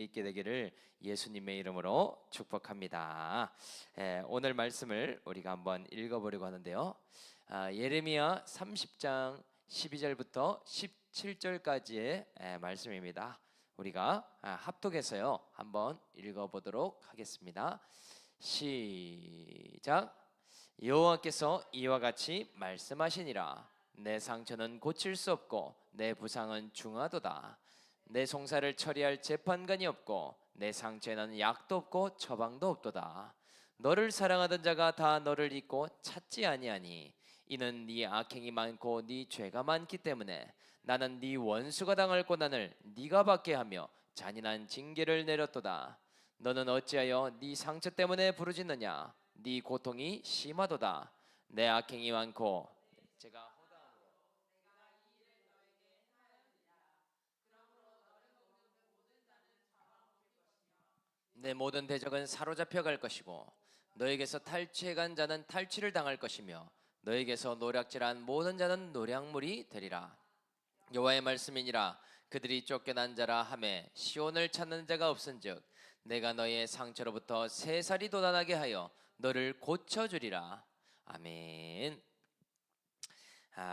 있게 되기를 예수님의 이름으로 축복합니다. 오늘 말씀을 우리가 한번 읽어보려고 하는데요. 예레미야 30장 12절부터 17절까지의 말씀입니다. 우리가 합독해서요 한번 읽어보도록 하겠습니다. 시작. 여호와께서 이와 같이 말씀하시니라. 내 상처는 고칠 수 없고 내 부상은 중하도다. 내 송사를 처리할 재판관이 없고 내 상처에는 약도 없고 처방도 없도다. 너를 사랑하던 자가 다 너를 잊고 찾지 아니하니 이는 네 악행이 많고 네 죄가 많기 때문에 나는 네 원수가 당할 고난을 네가 받게 하며 잔인한 징계를 내렸도다. 너는 어찌하여 네 상처 때문에 부르짖느냐? 네 고통이 심하도다. 내 악행이 많고 제가 내 모든 대적은 사로잡혀 갈 것이고 너에게서 탈취해 간 자는 탈취를 당할 것이며 너에게서 노략질한 모든 자는 노략물이 되리라. 여호와의 말씀이니라. 그들이 쫓겨난 자라 하매 시온을 찾는 자가 없은즉 내가 너의 상처로부터 새 살이 돋아나게 하여 너를 고쳐주리라. 아멘.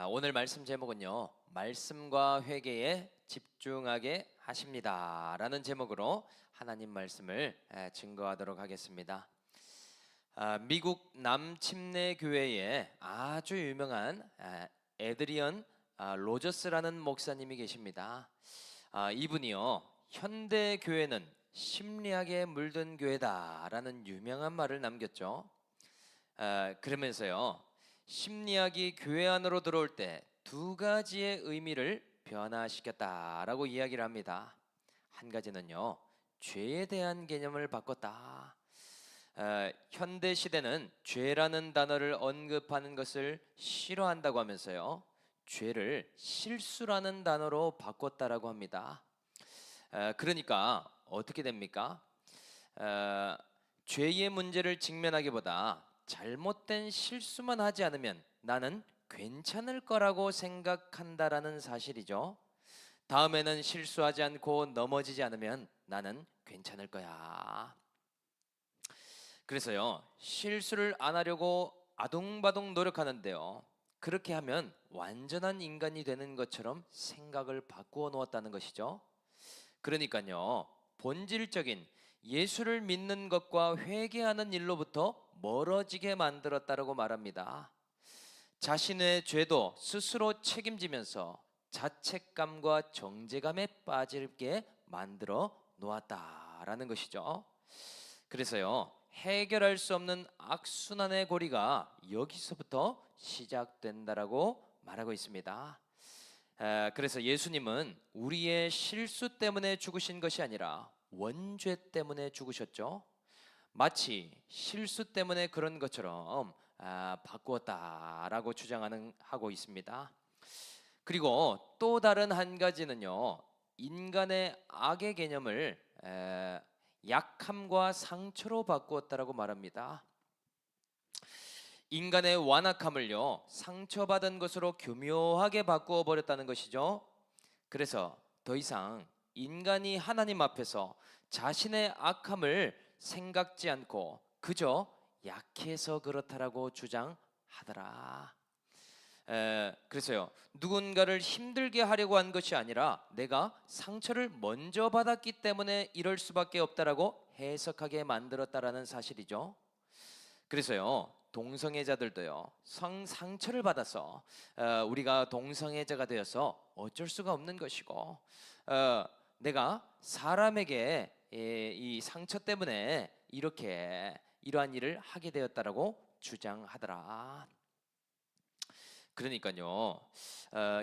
오늘 말씀 제목은요, 말씀과 회개에 집중하게 하십니다 라는 제목으로 하나님 말씀을 증거하도록 하겠습니다. 미국 남침내 교회에 아주 유명한 에드리언 로저스라는 목사님이 계십니다. 이분이요, 현대 교회는 심리학에 물든 교회다라는 유명한 말을 남겼죠. 그러면서요, 심리학이 교회 안으로 들어올 때 두 가지의 의미를 변화시켰다라고 이야기를 합니다. 한 가지는요, 죄에 대한 개념을 바꿨다. 현대 시대는 죄라는 단어를 언급하는 것을 싫어한다고 하면서요, 죄를 실수라는 단어로 바꿨다라고 합니다. 그러니까 어떻게 됩니까? 죄의 문제를 직면하기보다 잘못된 실수만 하지 않으면 나는 괜찮을 거라고 생각한다라는 사실이죠. 다음에는 실수하지 않고 넘어지지 않으면 나는 괜찮을 거야. 그래서요, 실수를 안 하려고 아둥바둥 노력하는데요, 그렇게 하면 완전한 인간이 되는 것처럼 생각을 바꾸어 놓았다는 것이죠. 그러니까요, 본질적인 예수를 믿는 것과 회개하는 일로부터 멀어지게 만들었다고 말합니다. 자신의 죄도 스스로 책임지면서 자책감과 정죄감에 빠지게 만들어 놓았다라는 것이죠. 그래서요, 해결할 수 없는 악순환의 고리가 여기서부터 시작된다라고 말하고 있습니다. 그래서 예수님은 우리의 실수 때문에 죽으신 것이 아니라 원죄 때문에 죽으셨죠. 마치 실수 때문에 그런 것처럼 바꾸었다라고 주장하고 있습니다. 그리고 또 다른 한 가지는요, 인간의 악의 개념을 약함과 상처로 바꾸었다라고 말합니다. 인간의 완악함을요, 상처받은 것으로 교묘하게 바꾸어 버렸다는 것이죠. 그래서 더 이상 인간이 하나님 앞에서 자신의 악함을 생각지 않고 그저 약해서 그렇다라고 주장하더라. 그래서요, 누군가를 힘들게 하려고 한 것이 아니라 내가 상처를 먼저 받았기 때문에 이럴 수밖에 없다라고 해석하게 만들었다라는 사실이죠. 그래서요, 동성애자들도요, 상처를 받아서 우리가 동성애자가 되어서 어쩔 수가 없는 것이고, 내가 사람에게 이 상처 때문에 이러한 일을 하게 되었다라고 주장하더라. 그러니까요,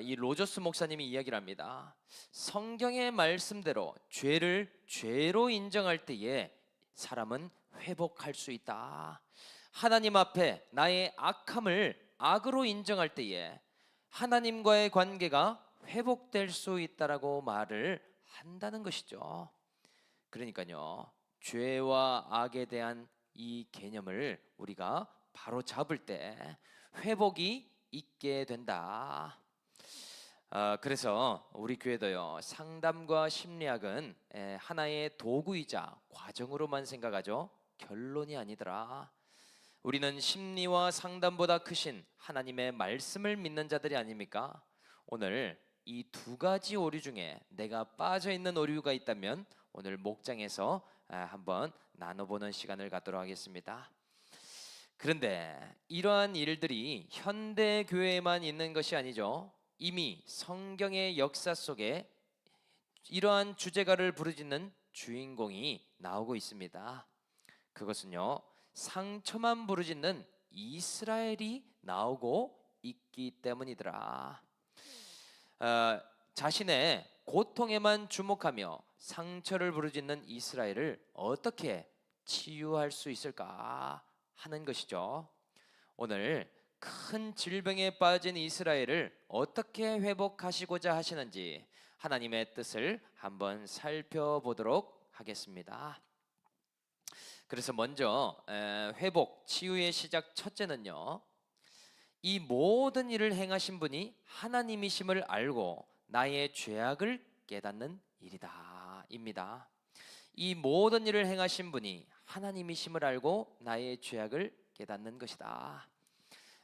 이 로저스 목사님이 이야기를 합니다. 성경의 말씀대로 죄를 죄로 인정할 때에 사람은 회복할 수 있다. 하나님 앞에 나의 악함을 악으로 인정할 때에 하나님과의 관계가 회복될 수 있다라고 말을 한다는 것이죠. 그러니까요, 죄와 악에 대한 이 개념을 우리가 바로 잡을 때 회복이 있게 된다. 그래서 우리 교회도요, 상담과 심리학은 하나의 도구이자 과정으로만 생각하죠. 결론이 아니더라. 우리는 심리와 상담보다 크신 하나님의 말씀을 믿는 자들이 아닙니까? 오늘 이 두 가지 오류 중에 내가 빠져 있는 오류가 있다면 오늘 목장에서 한번 나눠보는 시간을 갖도록 하겠습니다. 그런데 이러한 일들이 현대 교회에만 있는 것이 아니죠. 이미 성경의 역사 속에 이러한 주제가를 부르짖는 주인공이 나오고 있습니다. 그것은요, 상처만 부르짖는 이스라엘이 나오고 있기 때문이더라. 자신의 고통에만 주목하며 상처를 부르짖는 이스라엘을 어떻게 치유할 수 있을까 하는 것이죠. 오늘 큰 질병에 빠진 이스라엘을 어떻게 회복하시고자 하시는지 하나님의 뜻을 한번 살펴보도록 하겠습니다. 그래서 먼저 회복, 치유의 시작 첫째는요, 이 모든 일을 행하신 분이 하나님이심을 알고 나의 죄악을 깨닫는 일이다 입니다. 이 모든 일을 행하신 분이 하나님이심을 알고 나의 죄악을 깨닫는 것이다.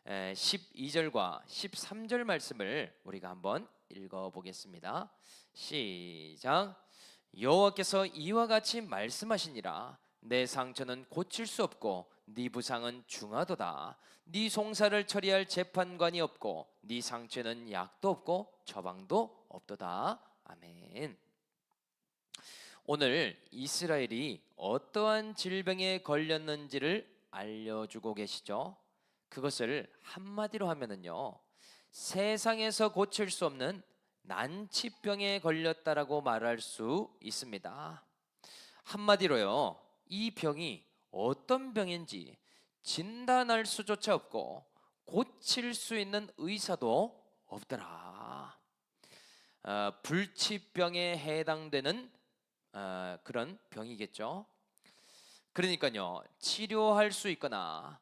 12절과 13절 말씀을 우리가 한번 읽어보겠습니다. 시작. 여호와께서 이와 같이 말씀하시니라. 내 상처는 고칠 수 없고 네 부상은 중하도다. 네 송사를 처리할 재판관이 없고 네 상처는 약도 없고 처방도 없도다. 아멘. 오늘 이스라엘이 어떠한 질병에 걸렸는지를 알려주고 계시죠. 그것을 한마디로 하면은요, 세상에서 고칠 수 없는 난치병에 걸렸다라고 말할 수 있습니다. 한마디로요, 이 병이 어떤 병인지 진단할 수조차 없고 고칠 수 있는 의사도 없더라. 불치병에 해당되는 그런 병이겠죠. 그러니까요, 치료할 수 있거나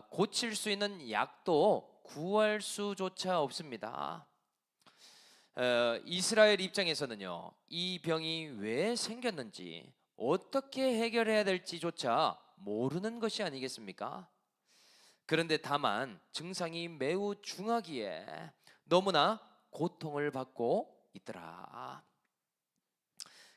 고칠 수 있는 약도 구할 수조차 없습니다. 이스라엘 입장에서는요, 이 병이 왜 생겼는지 어떻게 해결해야 될지조차 모르는 것이 아니겠습니까? 그런데 다만 증상이 매우 중하기에 너무나 고통을 받고 있더라.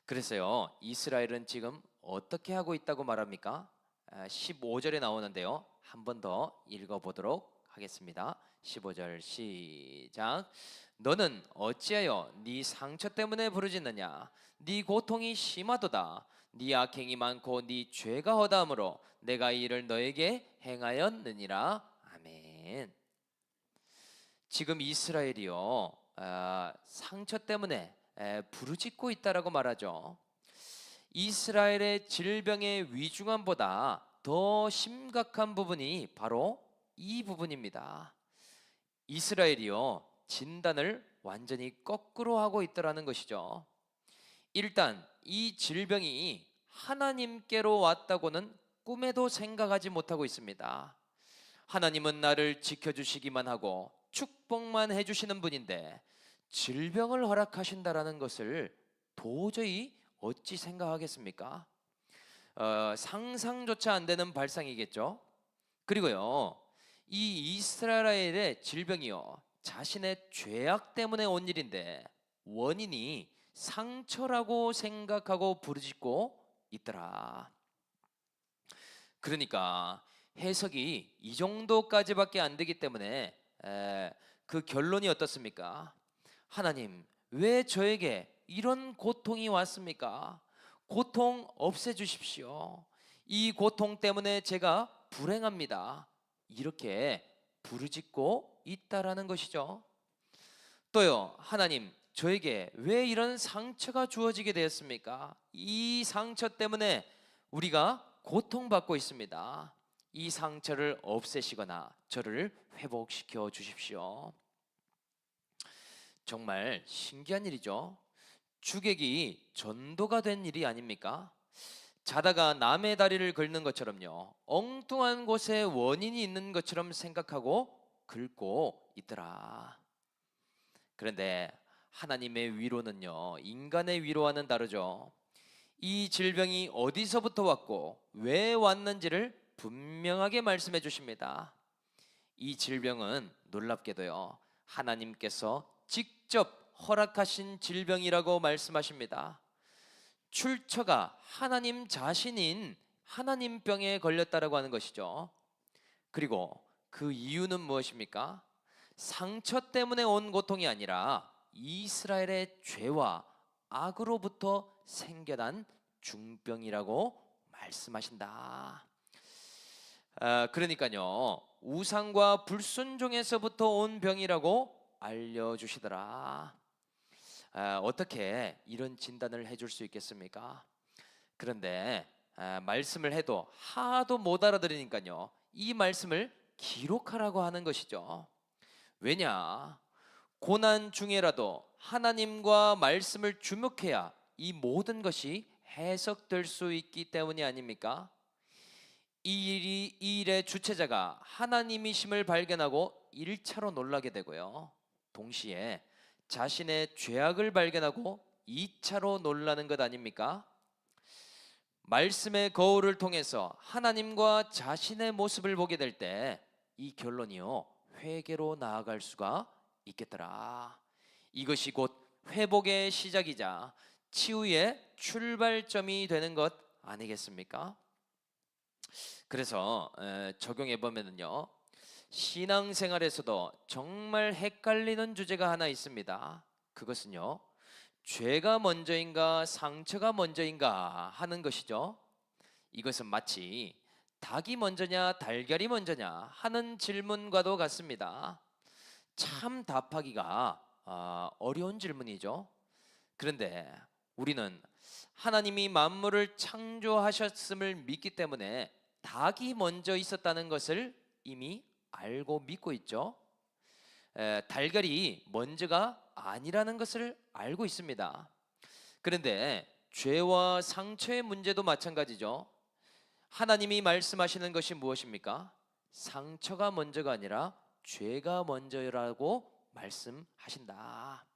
그래서요, 이스라엘은 지금 어떻게 하고 있다고 말합니까? 15절에 나오는데요, 한 번 더 읽어보도록 하겠습니다. 15절 시작. 너는 어찌하여 네 상처 때문에 부르짖느냐? 네 고통이 심하도다. 네 악행이 많고 네 죄가 허다함으로 내가 이 일을 너에게 행하였느니라. 아멘. 지금 이스라엘이요, 상처 때문에 부르짖고 있다라고 말하죠. 이스라엘의 질병의 위중함보다 더 심각한 부분이 바로 이 부분입니다. 이스라엘이요, 진단을 완전히 거꾸로 하고 있더라는 것이죠. 일단 이 질병이 하나님께로 왔다고는 꿈에도 생각하지 못하고 있습니다. 하나님은 나를 지켜주시기만 하고 축복만 해주시는 분인데 질병을 허락하신다라는 것을 도저히 어찌 생각하겠습니까? 상상조차 안 되는 발상이겠죠. 그리고요, 이 이스라엘의 질병이요, 자신의 죄악 때문에 온 일인데 원인이 상처라고 생각하고 부르짖고 있더라. 그러니까 해석이 이 정도까지밖에 안 되기 때문에 그 결론이 어떻습니까? 하나님, 왜 저에게 이런 고통이 왔습니까? 고통 없애주십시오. 이 고통 때문에 제가 불행합니다. 이렇게 부르짖고 있다라는 것이죠. 또요, 하나님, 저에게 왜 이런 상처가 주어지게 되었습니까? 이 상처 때문에 우리가 고통받고 있습니다. 이 상처를 없애시거나 저를 회복시켜 주십시오. 정말 신기한 일이죠. 주객이 전도가 된 일이 아닙니까? 자다가 남의 다리를 긁는 것처럼요, 엉뚱한 곳에 원인이 있는 것처럼 생각하고 긁고 있더라. 그런데 하나님의 위로는요, 인간의 위로와는 다르죠. 이 질병이 어디서부터 왔고 왜 왔는지를 분명하게 말씀해 주십니다. 이 질병은 놀랍게도요, 하나님께서 직접 허락하신 질병이라고 말씀하십니다. 출처가 하나님 자신인 하나님병에 걸렸다라고 하는 것이죠. 그리고 그 이유는 무엇입니까? 상처 때문에 온 고통이 아니라 이스라엘의 죄와 악으로부터 생겨난 중병이라고 말씀하신다. 그러니까요, 우상과 불순종에서부터 온 병이라고 알려주시더라. 어떻게 이런 진단을 해줄 수 있겠습니까? 그런데 말씀을 해도 하도 못 알아들으니까요, 이 말씀을 기록하라고 하는 것이죠. 왜냐? 고난 중에라도 하나님과 말씀을 주목해야 이 모든 것이 해석될 수 있기 때문이 아닙니까? 이 일의 주체자가 하나님이심을 발견하고 1차로 놀라게 되고요, 동시에 자신의 죄악을 발견하고 2차로 놀라는 것 아닙니까? 말씀의 거울을 통해서 하나님과 자신의 모습을 보게 될 때 이 결론이요, 회개로 나아갈 수가 있겠더라. 이것이 곧 회복의 시작이자 치유의 출발점이 되는 것 아니겠습니까? 그래서 적용해 보면은요, 신앙생활에서도 정말 헷갈리는 주제가 하나 있습니다. 그것은요, 죄가 먼저인가 상처가 먼저인가 하는 것이죠. 이것은 마치 닭이 먼저냐 달걀이 먼저냐 하는 질문과도 같습니다. 참 답하기가 어려운 질문이죠. 그런데 우리는 하나님이 만물을 창조하셨음을 믿기 때문에 닭이 먼저 있었다는 것을 이미 알고 믿고 있죠. 달걀이 먼저가 아니라는 것을 알고 있습니다. 그런데 죄와 상처의 문제도 마찬가지죠. 하나님이 말씀하시는 것이 무엇입니까? 상처가 먼저가 아니라 죄가 먼저라고 말씀하신다.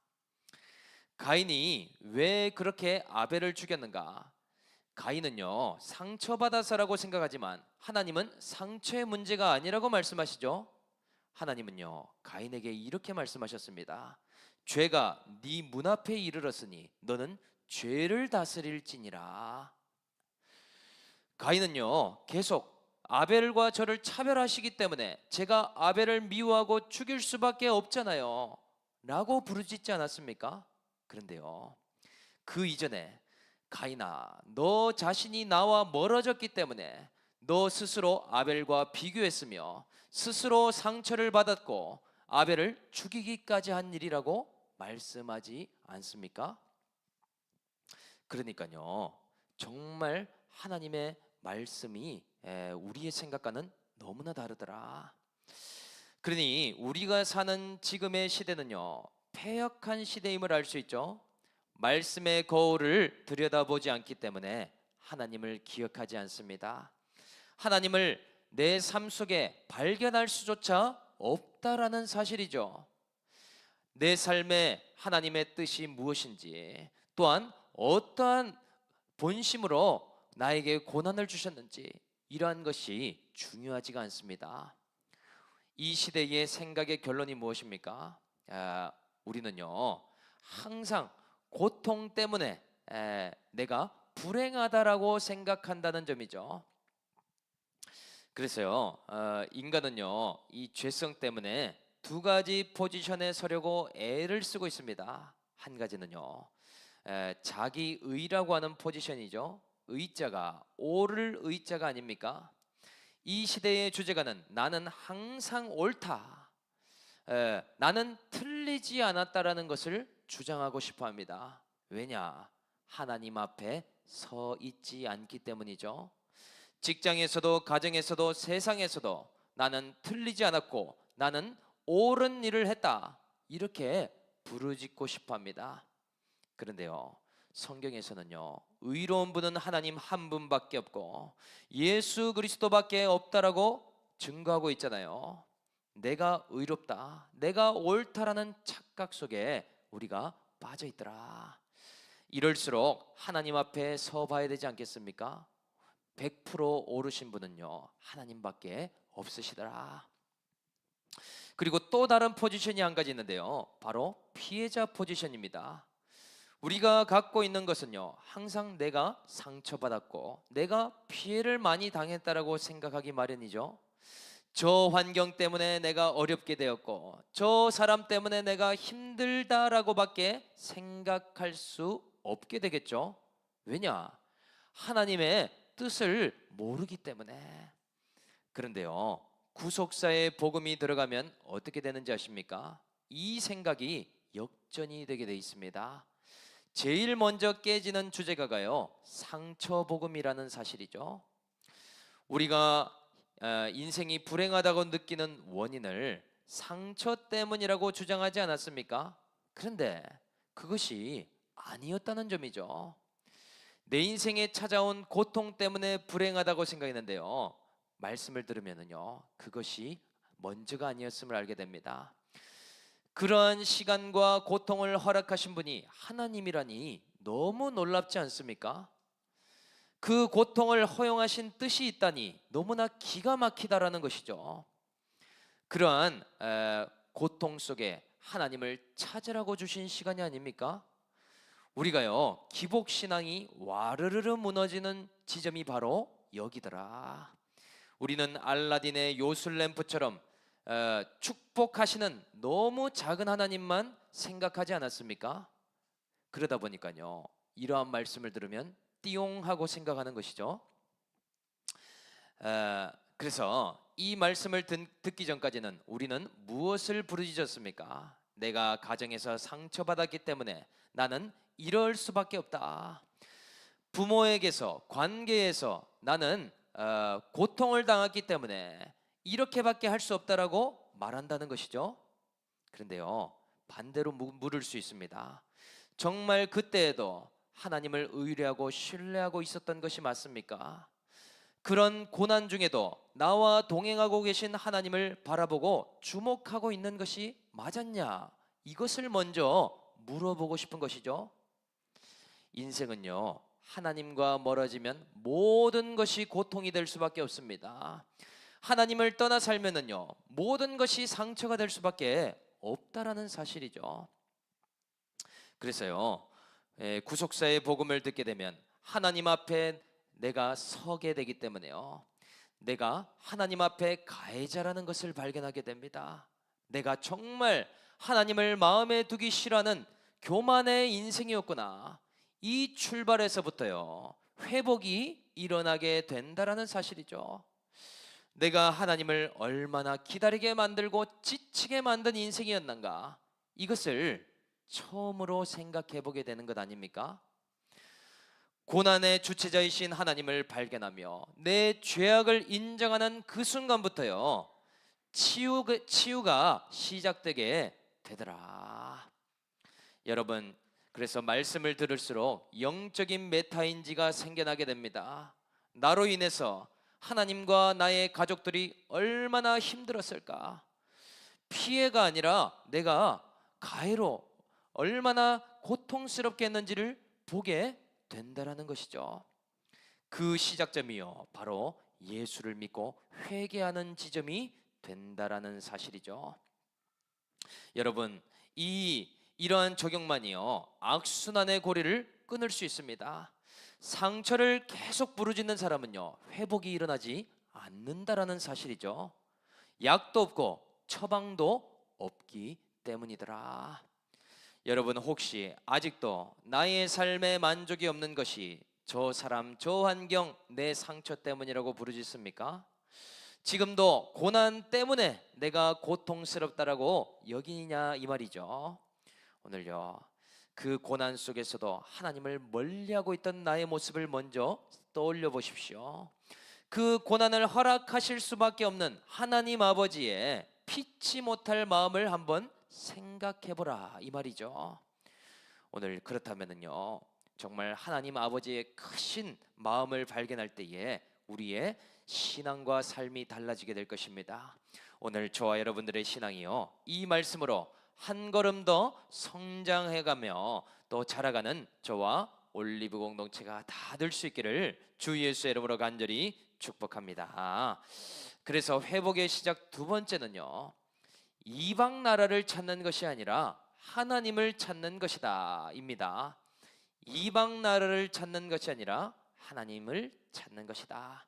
가인이 왜 그렇게 아벨을 죽였는가? 가인은요, 상처받아서라고 생각하지만 하나님은 상처의 문제가 아니라고 말씀하시죠. 하나님은요, 가인에게 이렇게 말씀하셨습니다. 죄가 네 문 앞에 이르렀으니 너는 죄를 다스릴지니라. 가인은요, 계속 아벨과 저를 차별하시기 때문에 제가 아벨을 미워하고 죽일 수밖에 없잖아요 라고 부르짖지 않았습니까? 그런데요, 그 이전에 가인아, 너 자신이 나와 멀어졌기 때문에 너 스스로 아벨과 비교했으며 스스로 상처를 받았고 아벨을 죽이기까지 한 일이라고 말씀하지 않습니까? 그러니까요, 정말 하나님의 말씀이 우리의 생각과는 너무나 다르더라. 그러니 우리가 사는 지금의 시대는요, 패역한 시대임을 알 수 있죠. 말씀의 거울을 들여다보지 않기 때문에 하나님을 기억하지 않습니다. 하나님을 내 삶 속에 발견할 수조차 없다라는 사실이죠. 내 삶에 하나님의 뜻이 무엇인지, 또한 어떠한 본심으로 나에게 고난을 주셨는지, 이러한 것이 중요하지가 않습니다. 이 시대의 생각의 결론이 무엇입니까? 우리는요, 항상 고통 때문에 내가 불행하다라고 생각한다는 점이죠. 그래서요, 인간은요, 이 죄성 때문에 두 가지 포지션에 서려고 애를 쓰고 있습니다. 한 가지는요, 자기의라고 하는 포지션이죠. 의자가 옳을 의자가 아닙니까? 이 시대의 주제가는 나는 항상 옳다, 나는 틀리지 않았다라는 것을 주장하고 싶어 합니다. 왜냐? 하나님 앞에 서 있지 않기 때문이죠. 직장에서도 가정에서도 세상에서도 나는 틀리지 않았고 나는 옳은 일을 했다, 이렇게 부르짖고 싶어 합니다. 그런데요, 성경에서는요, 의로운 분은 하나님 한 분밖에 없고 예수 그리스도밖에 없다라고 증거하고 있잖아요. 내가 의롭다, 내가 옳다라는 착각 속에 우리가 빠져 있더라. 이럴수록 하나님 앞에 서 봐야 되지 않겠습니까? 100% 오르신 분은요, 하나님밖에 없으시더라. 그리고 또 다른 포지션이 한 가지 있는데요, 바로 피해자 포지션입니다. 우리가 갖고 있는 것은요, 항상 내가 상처받았고 내가 피해를 많이 당했다라고 생각하기 마련이죠. 저 환경 때문에 내가 어렵게 되었고 저 사람 때문에 내가 힘들다라고밖에 생각할 수 없게 되겠죠. 왜냐? 하나님의 뜻을 모르기 때문에. 그런데요, 구속사의 복음이 들어가면 어떻게 되는지 아십니까? 이 생각이 역전이 되게 돼 있습니다. 제일 먼저 깨지는 주제가가요, 상처 복음이라는 사실이죠. 우리가 인생이 불행하다고 느끼는 원인을 상처 때문이라고 주장하지 않았습니까? 그런데 그것이 아니었다는 점이죠. 내 인생에 찾아온 고통 때문에 불행하다고 생각했는데요, 말씀을 들으면요, 그것이 먼저가 아니었음을 알게 됩니다. 그러한 시간과 고통을 허락하신 분이 하나님이라니 너무 놀랍지 않습니까? 그 고통을 허용하신 뜻이 있다니 너무나 기가 막히다라는 것이죠. 그러한 고통 속에 하나님을 찾으라고 주신 시간이 아닙니까? 우리가요, 기복신앙이 와르르르 무너지는 지점이 바로 여기더라. 우리는 알라딘의 요술램프처럼 축복하시는 너무 작은 하나님만 생각하지 않았습니까? 그러다 보니까요, 이러한 말씀을 들으면 띠용하고 생각하는 것이죠. 그래서 이 말씀을 듣기 전까지는 우리는 무엇을 부르짖었습니까? 내가 가정에서 상처받았기 때문에 나는 이럴 수밖에 없다. 부모에게서, 관계에서 나는 고통을 당했기 때문에 이렇게밖에 할 수 없다라고 말한다는 것이죠. 그런데요, 반대로 물을 수 있습니다. 정말 그때에도 하나님을 의뢰하고 신뢰하고 있었던 것이 맞습니까? 그런 고난 중에도 나와 동행하고 계신 하나님을 바라보고 주목하고 있는 것이 맞았냐? 이것을 먼저 물어보고 싶은 것이죠. 인생은요, 하나님과 멀어지면 모든 것이 고통이 될 수밖에 없습니다. 하나님을 떠나 살면은요, 모든 것이 상처가 될 수밖에 없다라는 사실이죠. 그래서요, 구속사의 복음을 듣게 되면 하나님 앞에 내가 서게 되기 때문에요, 내가 하나님 앞에 가해자라는 것을 발견하게 됩니다. 내가 정말 하나님을 마음에 두기 싫어하는 교만의 인생이었구나. 이 출발에서부터요, 회복이 일어나게 된다라는 사실이죠. 내가 하나님을 얼마나 기다리게 만들고 지치게 만든 인생이었는가, 이것을 처음으로 생각해 보게 되는 것 아닙니까? 고난의 주체자이신 하나님을 발견하며 내 죄악을 인정하는 그 순간부터요, 치유가 시작되게 되더라. 여러분, 그래서 말씀을 들을수록 영적인 메타인지가 생겨나게 됩니다. 나로 인해서 하나님과 나의 가족들이 얼마나 힘들었을까? 피해가 아니라 내가 가해로 얼마나 고통스럽게 했는지를 보게 된다라는 것이죠. 그 시작점이요, 바로 예수를 믿고 회개하는 지점이 된다라는 사실이죠. 여러분, 이러한 적용만이요, 악순환의 고리를 끊을 수 있습니다. 상처를 계속 부르짖는 사람은요, 회복이 일어나지 않는다라는 사실이죠. 약도 없고 처방도 없기 때문이더라. 여러분, 혹시 아직도 나의 삶에 만족이 없는 것이 저 사람, 저 환경, 내 상처 때문이라고 부르짖습니까? 지금도 고난 때문에 내가 고통스럽다라고 여기냐, 이 말이죠. 오늘요, 그 고난 속에서도 하나님을 멀리하고 있던 나의 모습을 먼저 떠올려 보십시오. 그 고난을 허락하실 수밖에 없는 하나님 아버지의 피치 못할 마음을 한번 생각해 보라, 이 말이죠. 오늘 그렇다면은요, 정말 하나님 아버지의 크신 마음을 발견할 때에 우리의 신앙과 삶이 달라지게 될 것입니다. 오늘 저와 여러분들의 신앙이요, 이 말씀으로 한 걸음 더 성장해가며 또 자라가는 저와 올리브 공동체가 다 될 수 있기를 주 예수의 이름으로 간절히 축복합니다. 그래서 회복의 시작 두 번째는요, 이방 나라를 찾는 것이 아니라 하나님을 찾는 것이다 입니다. 이방 나라를 찾는 것이 아니라 하나님을 찾는 것이다.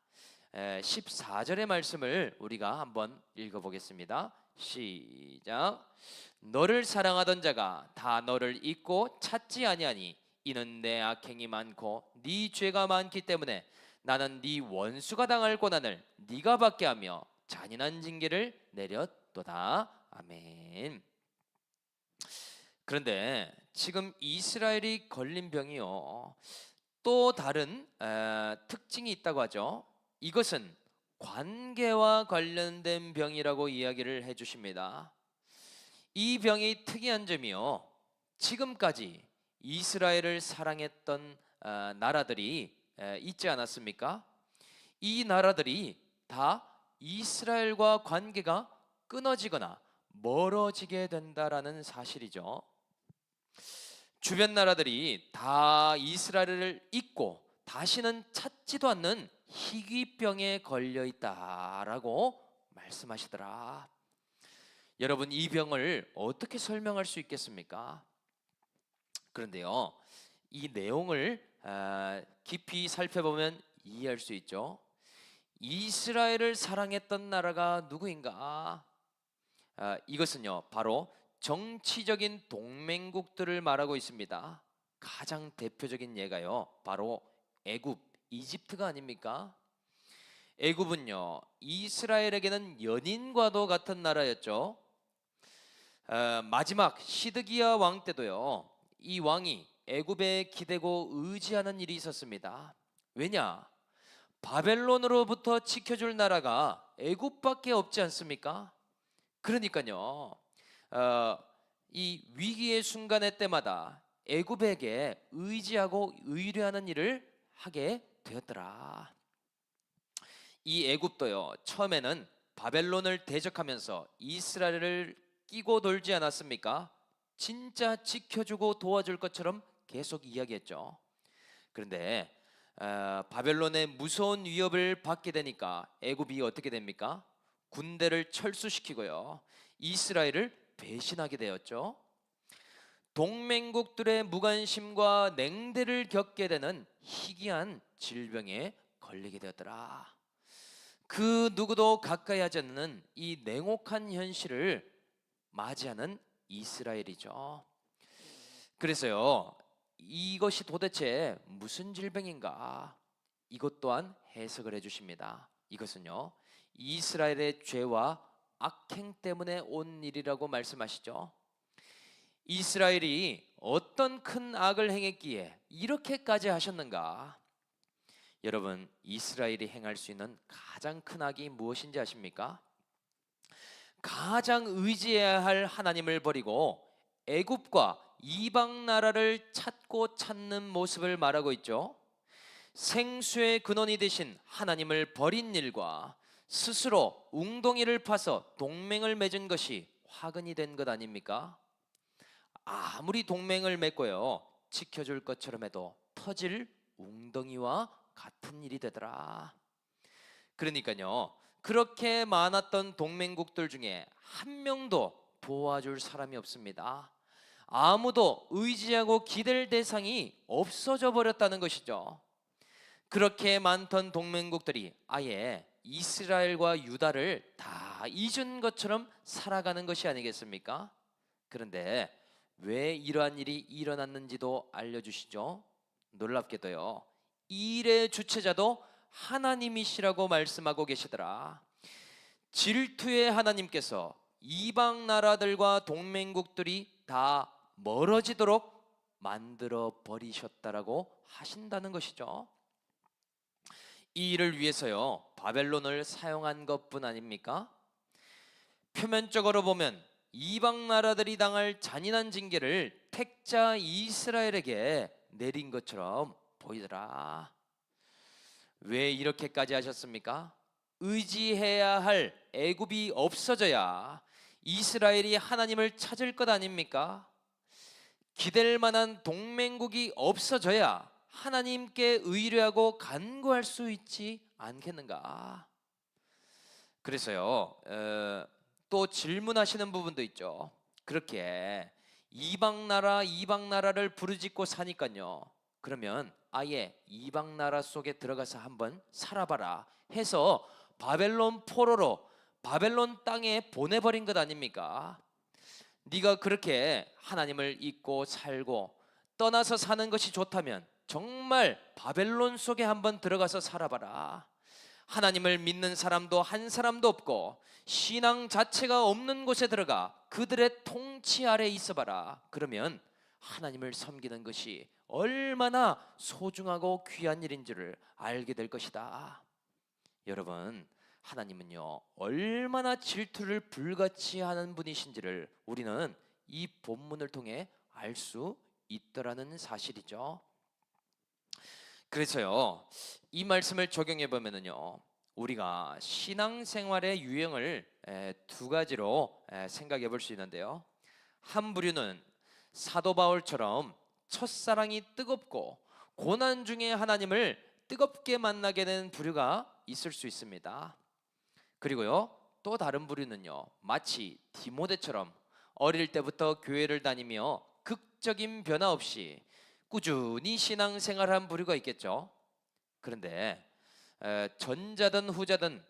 14절의 말씀을 우리가 한번 읽어보겠습니다. 시작. 너를 사랑하던 자가 다 너를 잊고 찾지 아니하니 이는 내 악행이 많고 네 죄가 많기 때문에 나는 네 원수가 당할 고난을 네가 받게 하며 잔인한 징계를 내렸도다. 아멘. 그런데 지금 이스라엘이 걸린 병이요, 또 다른 특징이 있다고 하죠. 이것은 관계와 관련된 병이라고 이야기를 해주십니다. 이 병이 특이한 점이요, 지금까지 이스라엘을 사랑했던 나라들이 있지 않았습니까? 이 나라들이 다 이스라엘과 관계가 끊어지거나 멀어지게 된다라는 사실이죠. 주변 나라들이 다 이스라엘을 잊고 다시는 찾지도 않는 희귀병에 걸려 있다라고 말씀하시더라. 여러분, 이 병을 어떻게 설명할 수 있겠습니까? 그런데요, 이 내용을 깊이 살펴보면 이해할 수 있죠. 이스라엘을 사랑했던 나라가 누구인가? 이것은요, 바로 정치적인 동맹국들을 말하고 있습니다. 가장 대표적인 예가요, 바로 애굽, 이집트가 아닙니까? 애굽은요, 이스라엘에게는 연인과도 같은 나라였죠. 마지막 시드기야 왕 때도요, 이 왕이 애굽에 기대고 의지하는 일이 있었습니다. 왜냐? 바벨론으로부터 지켜줄 나라가 애굽밖에 없지 않습니까? 그러니까요, 이 위기의 순간의 때마다 애굽에게 의지하고 의뢰하는 일을 하게 되었더라. 이 애굽도요, 처음에는 바벨론을 대적하면서 이스라엘을 끼고 돌지 않았습니까? 진짜 지켜주고 도와줄 것처럼 계속 이야기했죠. 그런데 바벨론의 무서운 위협을 받게 되니까 애굽이 어떻게 됩니까? 군대를 철수시키고요, 이스라엘을 배신하게 되었죠. 동맹국들의 무관심과 냉대를 겪게 되는 희귀한 질병에 걸리게 되었더라. 그 누구도 가까이 하지 않는 이 냉혹한 현실을 맞이하는 이스라엘이죠. 그래서요, 이것이 도대체 무슨 질병인가? 이것 또한 해석을 해주십니다. 이것은요, 이스라엘의 죄와 악행 때문에 온 일이라고 말씀하시죠. 이스라엘이 어떤 큰 악을 행했기에 이렇게까지 하셨는가? 여러분, 이스라엘이 행할 수 있는 가장 큰 악이 무엇인지 아십니까? 가장 의지해야 할 하나님을 버리고 애굽과 이방 나라를 찾고 찾는 모습을 말하고 있죠. 생수의 근원이 되신 하나님을 버린 일과 스스로 웅덩이를 파서 동맹을 맺은 것이 화근이 된 것 아닙니까? 아무리 동맹을 맺고요, 지켜줄 것처럼 해도 터질 웅덩이와 같은 일이 되더라. 그러니까요, 그렇게 많았던 동맹국들 중에 한 명도 도와줄 사람이 없습니다. 아무도 의지하고 기댈 대상이 없어져 버렸다는 것이죠. 그렇게 많던 동맹국들이 아예 이스라엘과 유다를 다 잊은 것처럼 살아가는 것이 아니겠습니까? 그런데 왜 이러한 일이 일어났는지도 알려주시죠. 놀랍게도요, 이 일의 주체자도 하나님이시라고 말씀하고 계시더라. 질투의 하나님께서 이방 나라들과 동맹국들이 다 멀어지도록 만들어 버리셨다라고 하신다는 것이죠. 이 일을 위해서요, 바벨론을 사용한 것뿐 아닙니까? 표면적으로 보면 이방 나라들이 당할 잔인한 징계를 택자 이스라엘에게 내린 것처럼 보이더라. 왜 이렇게까지 하셨습니까? 의지해야 할 애굽이 없어져야 이스라엘이 하나님을 찾을 것 아닙니까? 기댈 만한 동맹국이 없어져야 하나님께 의뢰하고 간구할 수 있지 않겠는가? 그래서요, 또 질문하시는 부분도 있죠. 그렇게 이방 나라를 부르짖고 사니까요. 그러면 아예 이방 나라 속에 들어가서 한번 살아봐라 해서 바벨론 포로로 바벨론 땅에 보내버린 것 아닙니까? 네가 그렇게 하나님을 잊고 살고 떠나서 사는 것이 좋다면 정말 바벨론 속에 한번 들어가서 살아봐라. 하나님을 믿는 사람도 한 사람도 없고 신앙 자체가 없는 곳에 들어가 그들의 통치 아래 있어봐라. 그러면 하나님을 섬기는 것이 얼마나 소중하고 귀한 일인 줄을 알게 될 것이다. 여러분, 하나님은요 얼마나 질투를 불같이 하는 분이신지를 우리는 이 본문을 통해 알 수 있더라는 사실이죠. 그래서요 이 말씀을 적용해 보면은요 우리가 신앙생활의 유형을 두 가지로 생각해 볼 수 있는데요. 한 부류는 사도 바울처럼 첫사랑이 뜨겁고 고난 중에 하나님을 뜨겁게 만나게 된 부류가 있을 수 있습니다. 그리고요 또 다른 부류는요 마치 디모데처럼 어릴 때부터 교회를 다니며 극적인 변화 없이 꾸준히 신앙생활한 부류가 있겠죠. 그런데 전자든 후자든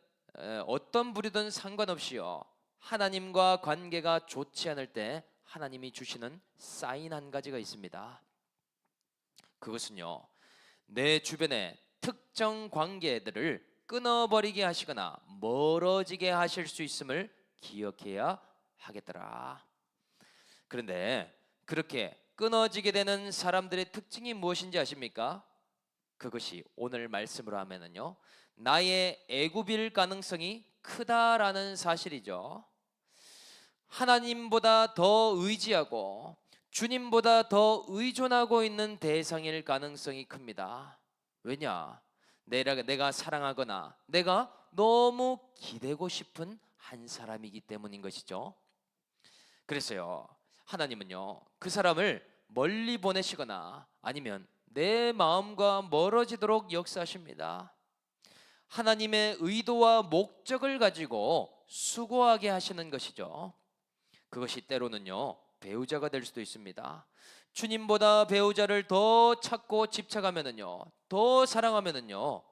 어떤 부류든 상관없이요 하나님과 관계가 좋지 않을 때 하나님이 주시는 사인 한 가지가 있습니다. 그것은요 내 주변의 특정 관계들을 끊어버리게 하시거나 멀어지게 하실 수 있음을 기억해야 하겠더라. 그런데 그렇게 끊어지게 되는 사람들의 특징이 무엇인지 아십니까? 그것이 오늘 말씀으로 하면은요 나의 애굽일 가능성이 크다라는 사실이죠. 하나님보다 더 의지하고 주님보다 더 의존하고 있는 대상일 가능성이 큽니다. 왜냐? 내가 사랑하거나 내가 너무 기대고 싶은 한 사람이기 때문인 것이죠. 그래서요 하나님은요 그 사람을 멀리 보내시거나 아니면 내 마음과 멀어지도록 역사하십니다. 하나님의 의도와 목적을 가지고 수고하게 하시는 것이죠. 그것이 때로는요 배우자가 될 수도 있습니다. 주님보다 배우자를 더 찾고 집착하면은요 더 사랑하면은요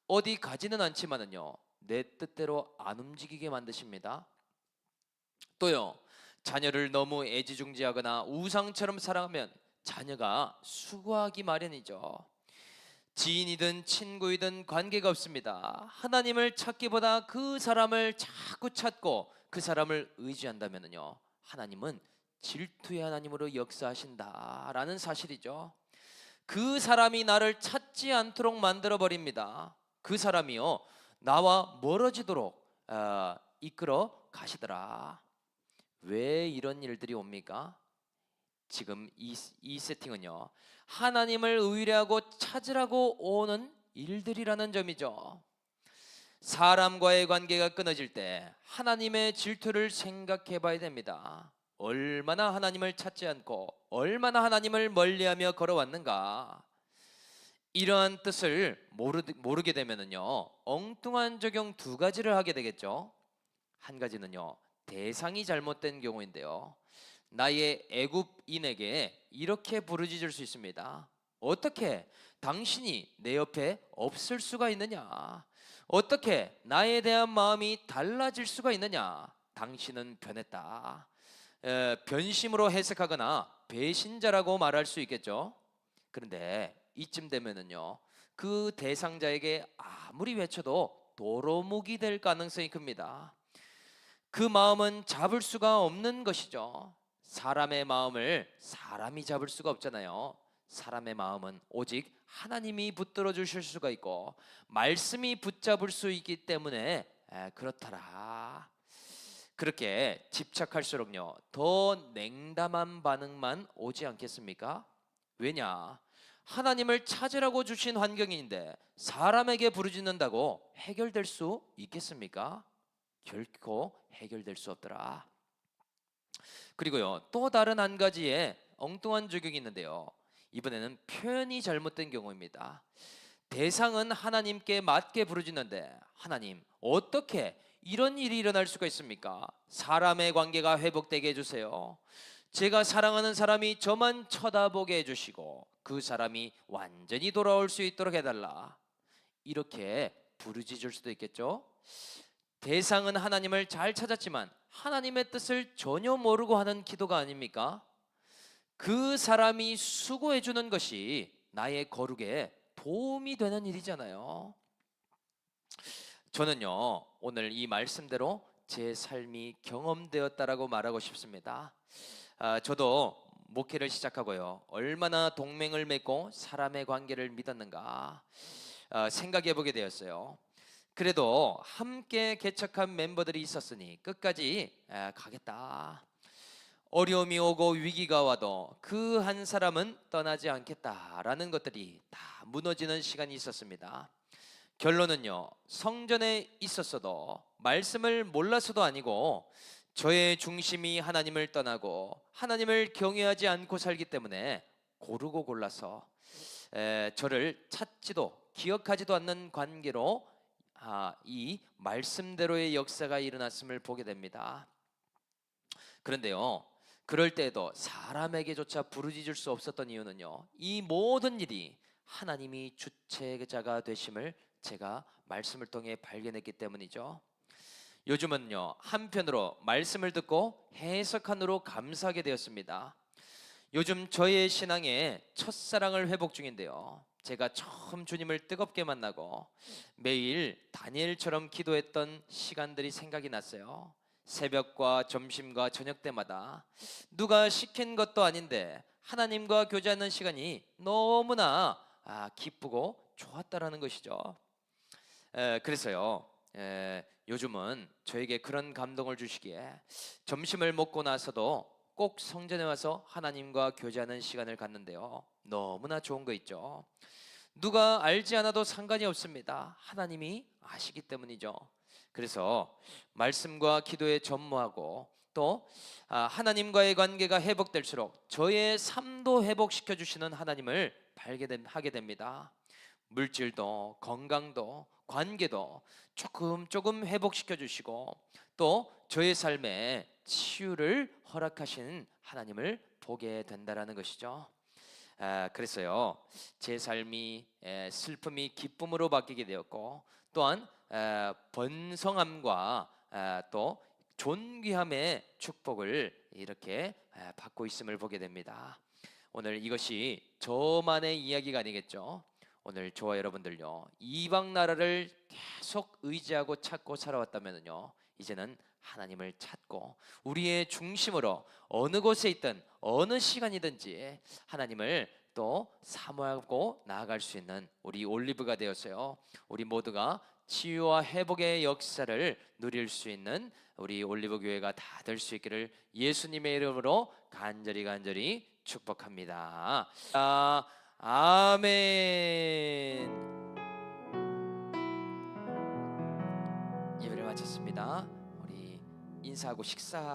어디 가지는 않지만은요 내 뜻대로 안 움직이게 만드십니다. 또요 자녀를 너무 애지중지하거나 우상처럼 사랑하면 자녀가 수고하기 마련이죠. 지인이든 친구이든 관계가 없습니다. 하나님을 찾기보다 그 사람을 자꾸 찾고 그 사람을 의지한다면요 하나님은 질투의 하나님으로 역사하신다라는 사실이죠. 그 사람이 나를 찾지 않도록 만들어 버립니다. 그 사람이요 나와 멀어지도록 이끌어 가시더라. 왜 이런 일들이 옵니까? 지금 이 세팅은요 하나님을 의뢰하고 찾으라고 오는 일들이라는 점이죠. 사람과의 관계가 끊어질 때 하나님의 질투를 생각해 봐야 됩니다. 얼마나 하나님을 찾지 않고 얼마나 하나님을 멀리하며 걸어왔는가. 이러한 뜻을 모르게 되면은요 엉뚱한 적용 두 가지를 하게 되겠죠. 한 가지는요 대상이 잘못된 경우인데요 나의 애굽인에게 이렇게 부르짖을 수 있습니다. 어떻게 당신이 내 옆에 없을 수가 있느냐? 어떻게 나에 대한 마음이 달라질 수가 있느냐? 당신은 변했다. 변심으로 해석하거나 배신자라고 말할 수 있겠죠. 그런데 이쯤 되면은요 그 대상자에게 아무리 외쳐도 도루묵이 될 가능성이 큽니다. 그 마음은 잡을 수가 없는 것이죠. 사람의 마음을 사람이 잡을 수가 없잖아요. 사람의 마음은 오직 하나님이 붙들어 주실 수가 있고 말씀이 붙잡을 수 있기 때문에 그렇더라. 그렇게 집착할수록요 더 냉담한 반응만 오지 않겠습니까? 왜냐? 하나님을 찾으라고 주신 환경인데 사람에게 부르짖는다고 해결될 수 있겠습니까? 결코 해결될 수 없더라. 그리고요, 또 다른 한 가지의 엉뚱한 적용이 있는데요. 이번에는 표현이 잘못된 경우입니다. 대상은 하나님께 맞게 부르짖는데, 하나님, 어떻게 이런 일이 일어날 수가 있습니까? 사람의 관계가 회복되게 해주세요. 제가 사랑하는 사람이 저만 쳐다보게 해주시고 그 사람이 완전히 돌아올 수 있도록 해달라. 이렇게 부르짖을 수도 있겠죠. 대상은 하나님을 잘 찾았지만 하나님의 뜻을 전혀 모르고 하는 기도가 아닙니까? 그 사람이 수고해 주는 것이 나의 거룩에 도움이 되는 일이잖아요. 저는요, 오늘 이 말씀대로 제 삶이 경험되었다라고 말하고 싶습니다. 저도 목회를 시작하고요, 얼마나 동맹을 맺고 사람의 관계를 믿었는가 생각해 보게 되었어요. 그래도 함께 개척한 멤버들이 있었으니 끝까지 가겠다. 어려움이 오고 위기가 와도 그 한 사람은 떠나지 않겠다라는 것들이 다 무너지는 시간이 있었습니다. 결론은요, 성전에 있었어도 말씀을 몰라서도 아니고 저의 중심이 하나님을 떠나고 하나님을 경외하지 않고 살기 때문에 고르고 골라서 저를 찾지도 기억하지도 않는 관계로 이 말씀대로의 역사가 일어났음을 보게 됩니다. 그런데요, 그럴 때에도 사람에게조차 부르짖을 수 없었던 이유는요, 이 모든 일이 하나님이 주체자가 되심을 제가 말씀을 통해 발견했기 때문이죠. 요즘은요, 한편으로 말씀을 듣고 해석한으로 감사하게 되었습니다. 요즘 저의 신앙의 첫사랑을 회복 중인데요, 제가 처음 주님을 뜨겁게 만나고 매일 다니엘처럼 기도했던 시간들이 생각이 났어요. 새벽과 점심과 저녁 때마다 누가 시킨 것도 아닌데 하나님과 교제하는 시간이 너무나 기쁘고 좋았다라는 것이죠. 그래서요, 요즘은 저에게 그런 감동을 주시기에 점심을 먹고 나서도 꼭 성전에 와서 하나님과 교제하는 시간을 갖는데요, 너무나 좋은 거 있죠. 누가 알지 않아도 상관이 없습니다. 하나님이 아시기 때문이죠. 그래서 말씀과 기도에 전무하고 또 하나님과의 관계가 회복될수록 저의 삶도 회복시켜 주시는 하나님을 발견하게 됩니다. 물질도 건강도 관계도 조금 회복시켜 주시고 또 저의 삶에 치유를 허락하신 하나님을 보게 된다라는 것이죠. 그래서요, 제 삶이 슬픔이 기쁨으로 바뀌게 되었고 또한 번성함과 또 존귀함의 축복을 이렇게 받고 있음을 보게 됩니다. 오늘 이것이 저만의 이야기가 아니겠죠. 오늘 저와 여러분들요, 이방 나라를 계속 의지하고 찾고 살아왔다면요, 이제는 하나님을 찾고 우리의 중심으로 어느 곳에 있든 어느 시간이든지 하나님을 또 사모하고 나아갈 수 있는 우리 올리브가 되었어요. 우리 모두가 치유와 회복의 역사를 누릴 수 있는 우리 올리브 교회가 다 될 수 있기를 예수님의 이름으로 간절히 축복합니다. 아멘. 예배를 마쳤습니다. 우리 인사하고 식사